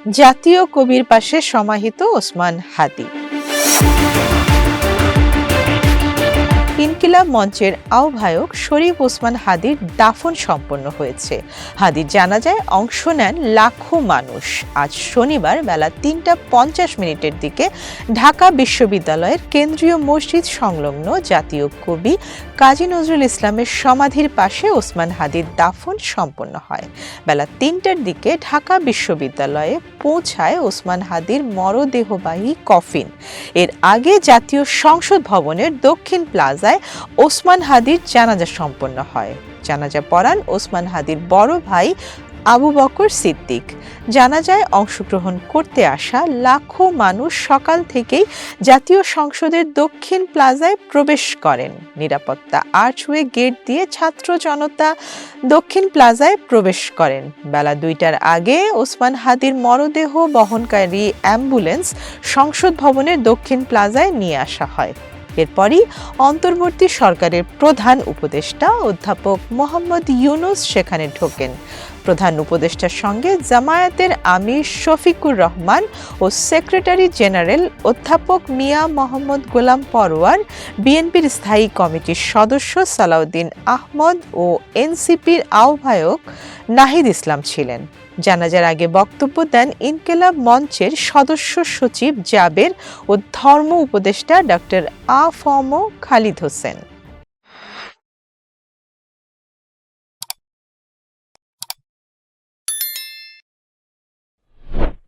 জাতীয় কবির পাশে সমাহিত ওসমান হাদী। ইনকিলাব মঞ্চের আহ্বায়ক শরীফ ওসমান হাদীর দাফন সম্পন্ন হয়েছে। হাদীর জানাজায় অংশ নেন লাখো মানুষ। আজ শনিবার বেলা ৩টা ৫০ দিকে ঢাকা বিশ্ববিদ্যালয়ের কেন্দ্রীয় মসজিদ সংলগ্ন জাতীয় কবি কাজী নজরুল ইসলামের সমাধির পাশে ওসমান হাদীর দাফন সম্পন্ন হয়। বেলা ৩টার দিকে ঢাকা বিশ্ববিদ্যালয়ে পৌঁছায় ওসমান হাদীর মরদেহবাহী কফিন। এর আগে জাতীয় সংসদ ভবনের দক্ষিণ প্লাজায় ওসমান হাদীর জানাজা সম্পন্ন হয়। জানাজা পড়ান ওসমান হাদীর বড় ভাই আবু বকর সিদ্দিক। জানাজায় অংশগ্রহণ করতে আসা লাখো মানুষ সকাল থেকেই জাতীয় সংসদের দক্ষিণ প্লাজায় প্রবেশ করেন। নিরাপত্তা আর্চওয়ে গেট দিয়ে ছাত্র জনতা দক্ষিণ প্লাজায় প্রবেশ করেন। বেলা ২টার আগে ওসমান হাদীর মরদেহ বহনকারী অ্যাম্বুলেন্স সংসদ ভবনের দক্ষিণ প্লাজায় নিয়ে আসা হয়। এরপরই অন্তর্বর্তী সরকারের প্রধান উপদেষ্টা অধ্যাপক মোহাম্মদ ইউনুস সেখানে ঢোকেন। প্রধান উপদেষ্টার সঙ্গে জামায়াতের আমির শফিকুর রহমান ও সেক্রেটারি জেনারেল অধ্যাপক মিয়া মোহাম্মদ গোলাম পরোয়ার, বিএনপির স্থায়ী কমিটির সদস্য সালাউদ্দিন আহমদ ও এনসিপির আহ্বায়ক নাহিদ ইসলাম ছিলেন। জানাজার আগে বক্তব্য দেন ইনকিলাব মঞ্চের সদস্য সচিব জাবের ও ধর্ম উপদেষ্টা ডক্টর আ ফ ম খালিদ হোসেন।